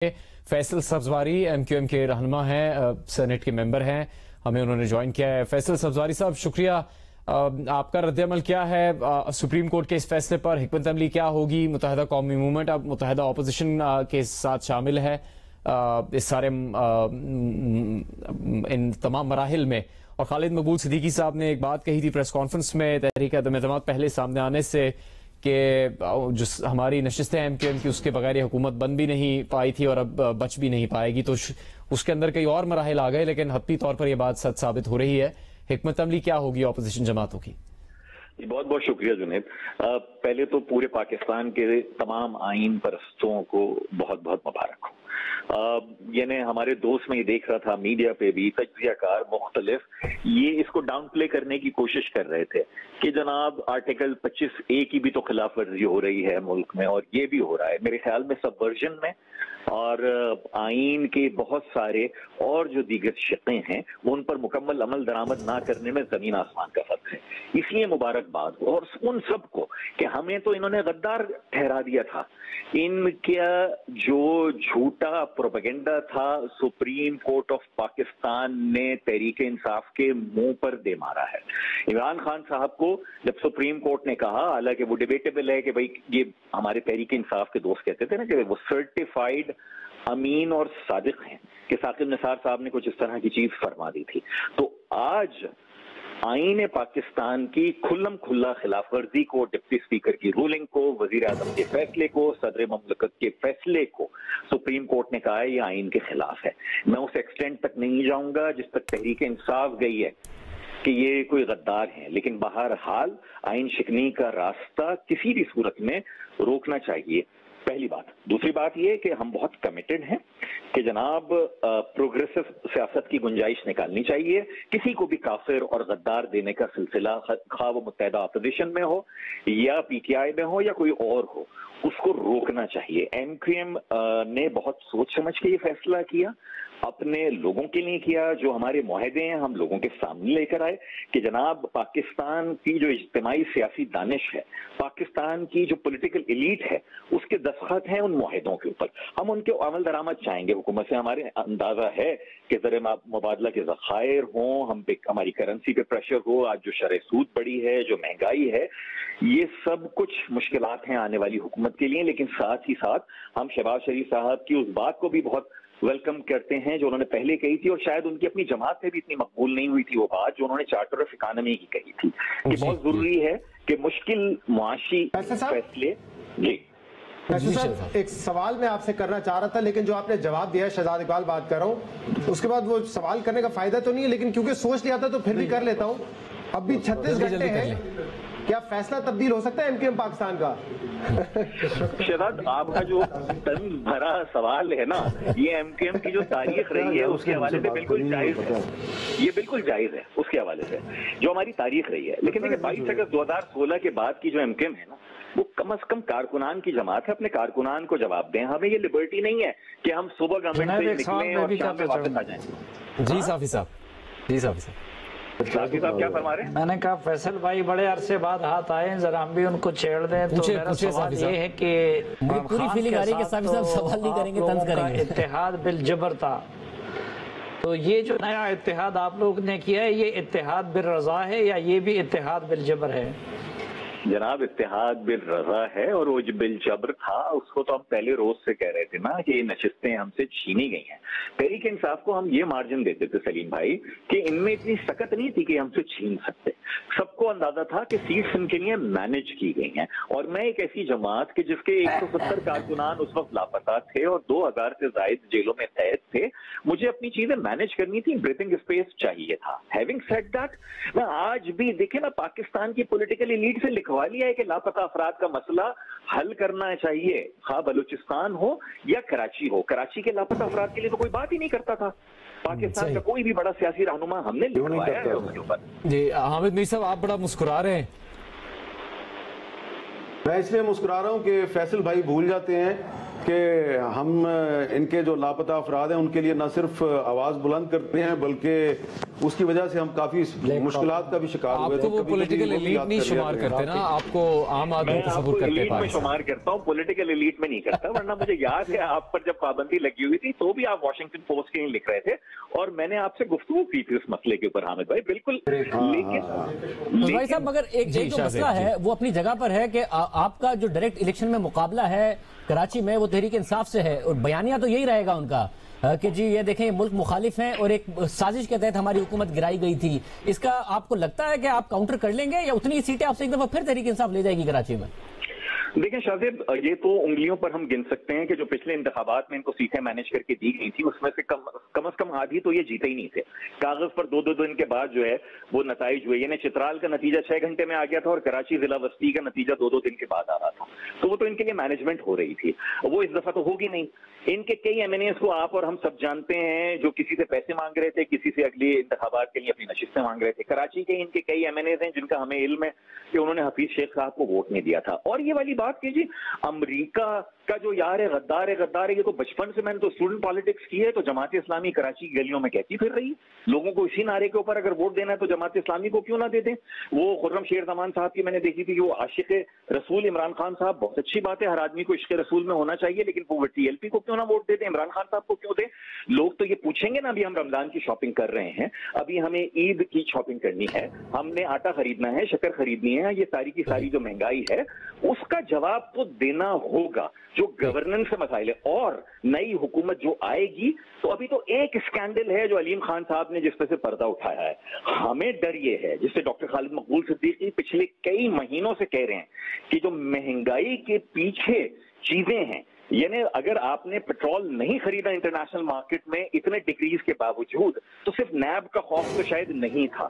Faisal Sabzwari MQM के रहनुमा हैं, सेनेट के मेंबर हैं, हमें उन्होंने ज्वाइन किया है। फैसल सब्जवारी साहब, शुक्रिया। आपका रद्द-ए-अमल क्या है सुप्रीम कोर्ट के इस फैसले पर? हिकमत अमली क्या होगी? मुत्तहिदा कौमी मूवमेंट अब मुत्तहिदा अपोजिशन के साथ शामिल है इस सारे इन तमाम मराहिल में। और खालिद मकबूल सिद्दीकी साहब ने एक बात कही थी प्रेस कॉन्फ्रेंस में तहरीक अदम-ए-एतमाद पहले सामने आने से कि जो हमारी नशिस्तें एमक्यूएम की उसके बगैर ये हुकूमत बन भी नहीं पाई थी और अब बच भी नहीं पाएगी, तो उसके अंदर कई और मराहिल आ गए, लेकिन हत्ती तौर पर यह बात सच साबित हो रही है। हिकमत अमली क्या होगी अपोजिशन जमातों की? बहुत बहुत शुक्रिया जुनेद। पहले तो पूरे पाकिस्तान के तमाम आईन परस्तों को बहुत बहुत मुबारक हो। यानी हमारे दोस्त में ये देख रहा था मीडिया पे भी तज्जियाकार मुख्तलिफ ये इसको डाउन प्ले करने की कोशिश कर रहे थे कि जनाब आर्टिकल 25A की भी तो खिलाफ वर्जी हो रही है मुल्क में, और ये भी हो रहा है। मेरे ख्याल में सबवर्जन में और आईन के बहुत सारे और जो दीगर शिक़े हैं वो उन पर मुकम्मल अमल दरामद ना करने में जमीन आसमान का फर्क है। इसलिए मुबारकबाद हो और उन सबको कि हमें तो इन्होंने गद्दार ठहरा दिया था। इनका जो झूठा प्रोपेगेंडा था सुप्रीम कोर्ट ऑफ पाकिस्तान ने तहरीक इंसाफ के मुंह पर दे मारा है। इमरान खान साहब को जब सुप्रीम कोर्ट ने कहा, हालांकि वो डिबेटेबल है कि भाई ये हमारे तहरीक इंसाफ के दोस्त कहते थे ना कि वो सर्टिफाइड अमीन और सादिक हैं, कि साकिब निसार साहब ने कुछ इस तरह की चीज फरमा दी थी। तो आज आईन पाकिस्तान की खुल्लम खुल्ला खिलाफ वर्जी को, डिप्टी स्पीकर की रूलिंग को, वजीर आजम के फैसले को, सदर ममलकत के फैसले को सुप्रीम कोर्ट ने कहा है ये आईन के खिलाफ है। मैं उस एक्सटेंट तक नहीं जाऊंगा जिस तक तहरीक इंसाफ गई है कि ये कोई गद्दार हैं, लेकिन बहरहाल आईन शिकनी का रास्ता किसी भी सूरत में रोकना चाहिए, पहली बात। दूसरी बात ये कि हम बहुत कमिटेड हैं कि जनाब प्रोग्रेसिव सियासत की गुंजाइश निकालनी चाहिए। किसी को भी काफिर और गद्दार देने का सिलसिला, खा वो मुत्तहिदा अपोजिशन में हो या पीटीआई में हो या कोई और हो, उसको रोकना चाहिए। एमक्यूएम ने बहुत सोच समझ के ये फैसला किया, अपने लोगों के लिए किया, जो हमारे मुआहदे हैं हम लोगों के सामने लेकर आए कि जनाब पाकिस्तान की जो इज्तिमाई सियासी दानिश है, पाकिस्तान की जो पॉलिटिकल एलीट है, उसके दस्तखत हैं उन मुआहदों के ऊपर। हम उनके अमल दरामद चाहेंगे हुकूमत से। हमारे अंदाजा है कि ज़र मुबादला के ज़खायर हों, हम पे हमारी करेंसी पे प्रेशर हो, आज जो शरह सूद बढ़ी है, जो महंगाई है, ये सब कुछ मुश्किलात हैं आने वाली हुकूमत के लिए। लेकिन साथ ही साथ हम शहबाज शरीफ साहब की उस बात को भी बहुत वेलकम करते हैं जो उन्होंने पहले कही थी, और शायद उनकी अपनी जमात से भी इतनी मकबूल नहीं हुई थी वो बात, जो उन्होंने चार्टर ऑफ इकोनॉमी की कही थी कि बहुत जरूरी है कि मुश्किल मुआशी फैसले। जी साहब, एक सवाल मैं आपसे करना चाह रहा था, लेकिन जो आपने जवाब दिया, शहजाद इकबाल बात कर रहा हूँ, उसके बाद वो सवाल करने का फायदा तो नहीं है, लेकिन क्योंकि सोच लिया था तो फिर भी कर लेता हूँ। अब भी 36 घंटे हैं, क्या फैसला तब्दील हो सकता है एमक्यूएम पाकिस्तान का? शहजाद, आपका जो तंज भरा सवाल है ना, ये एमक्यूएम की जो तारीख रही है उसके हवाले से बिल्कुल जायज है। ये बिल्कुल जायज है उसके हवाले से जो हमारी तारीख रही है। लेकिन देखिए 22 अगस्त 2016 के बाद की जो एमक्यूएम है ना, वो कम से कम कारकुनान की जमात है। अपने कारकुनान को जवाब दें। हमें ये लिबर्टी नहीं है कि हम सुबह गवर्नमेंट से निकलें और शाम में वापस आ जाएं। जी साफी साहब, जी साफी साहब, साहब क्या फरमा रहे हैं? मैंने कहा फैसल भाई बड़े अरसे बाद हाथ आए, जरा हम भी उनको छेड़ दें। तो मेरा सवाल ये है कि पूरी फीलिंग आ रही है कि साफी साहब सवाल नहीं करेंगे, तंज करेंगे। इत्तेहाद बिल जबर था, तो ये जो नया इत्तेहाद आप लोग ने किया है, ये इत्तेहाद बिल रजा है या ये भी इत्तेहाद बिल जबर है? जनाब इत्तेहाद बिल रजा है, और वो जो बिल जबर था उसको तो हम पहले रोज से कह रहे थे ना कि ये नशिस्तें हमसे छीनी गई हैं। तहरीक इंसाफ को हम ये मार्जिन देते थे सलीम भाई कि इनमें इतनी सकत नहीं थी कि हमसे छीन सकते। सबको अंदाजा था कि सीट्स इनके लिए मैनेज की गई हैं। और मैं एक ऐसी जमात के जिसके 170 कारकुनान उस वक्त लापता थे और 2000 से जायद जेलों में कैद थे, मुझे अपनी चीजें मैनेज करनी थी, ब्रीथिंग स्पेस चाहिए था। हैविंग सेड दैट, मैं आज भी देखे ना पाकिस्तान की पॉलिटिकल एलीट से लिखवा लिया है कि लापता अफराद का मसला हल करना चाहिए, खा बलूचिस्तान हो या कराची हो। कराची के लापता अफराद के लिए तो कोई बात ही नहीं करता था। पाकिस्तान का कोई भी बड़ा सियासी रहनुमा हमने लिखवाया है उसके ऊपर। जी हामिद मीर साहब, आप बड़ा मुस्कुरा रहे हैं। मैं इसलिए मुस्कुरा रहा हूँ कि फैसल भाई भूल जाते हैं कि हम इनके जो लापता अफराद हैं उनके लिए न सिर्फ आवाज बुलंद करते हैं बल्कि उसकी वजह से हम काफी मुश्किलात का भी शिकार हुए। आपको वो पॉलिटिकल एलीट नहीं शुमार करते ना, आपको आम आदमी तस्वुर करते हैं। मैं शुमार करता हूँ, पॉलिटिकल एलीट में नहीं करता, वरना मुझे याद है आप पर जब पाबंदी लगी हुई थी तो भी आप वॉशिंगटन पोस्ट के लिए लिख रहे थे और मैंने आपसे गुफ्तगू की थी उस मसले के ऊपर। हामिद भाई बिल्कुल, लेकिन भाई साहब मगर एक जो मसला है वो अपनी जगह पर है कि आपका जो डायरेक्ट इलेक्शन में मुकाबला है कराची में वो तहरीक इंसाफ से है और बयानिया तो यही रहेगा उनका कि जी ये देखें मुल्क मुखालिफ हैं और एक साजिश के तहत हमारी हुकूमत गिराई गई थी। इसका आपको लगता है कि आप काउंटर कर लेंगे या उतनी सीटें आपसे एक दफा फिर तहरीक इंसाफ ले जाएगी कराची में? देखें शाजिब, ये तो उंगलियों पर हम गिन सकते हैं कि जो पिछले इंतखाबात में इनको सीटें मैनेज करके दी गई थी उसमें से कम से कम आधी तो ये जीते ही नहीं थे। कागज पर दो दिन के बाद जो है वो नताइज हुए, यानी चित्राल का नतीजा 6 घंटे में आ गया था और कराची जिला वस्ती का नतीजा 2 दिन के बाद आ रहा था। तो वो तो इनके लिए मैनेजमेंट हो रही थी, वो इस दफा तो होगी नहीं। इनके कई एमएनएस को आप और हम सब जानते हैं जो किसी से पैसे मांग रहे थे, किसी से अगले इंतखाबात के लिए अपनी नशिस्तें मांग रहे थे। कराची के इनके कई एमएनएस हैं जिनका हमें इल्म है कि उन्होंने हफीज शेख साहब को वोट नहीं दिया था। और ये वाली बात कीजिए, अमेरिका का जो यार है गद्दार है, ये तो बचपन से मैंने तो स्टूडेंट पॉलिटिक्स की है, तो जमात इस्लामी कराची की गलियों में कहती फिर रही। लोगों को इसी नारे के ऊपर अगर वोट देना है तो जमात इस्लामी को क्यों ना दे दें। वो खुर्रम शेर जमान साहब की मैंने देखी थी कि वो आशिक रसूल इमरान खान साहब, बहुत अच्छी बात है, हर आदमी को इश्क रसूल में होना चाहिए, लेकिन वो टीएलपी को क्यों ना वोट दे दें, इमरान खान साहब को क्यों दें। लोग तो ये पूछेंगे ना, अभी हम रमजान की शॉपिंग कर रहे हैं, अभी हमें ईद की शॉपिंग करनी है, हमने आटा खरीदना है, शक्कर खरीदनी है, ये सारी की सारी जो महंगाई है उसका जवाब तो देना होगा। जो गवर्नेंस से मसाइल है और नई हुकूमत जो आएगी, तो अभी तो एक स्कैंडल है जो अलीम खान साहब ने जिस पर से पर्दा उठाया है। हमें डर ये है, जिससे डॉक्टर खालिद मकबूल सिद्दीकी पिछले कई महीनों से कह रहे हैं कि जो महंगाई के पीछे चीजें हैं, यानी अगर आपने पेट्रोल नहीं खरीदा इंटरनेशनल मार्केट में इतने डिक्रीज के बावजूद, तो सिर्फ नैब का खौफ तो शायद नहीं था।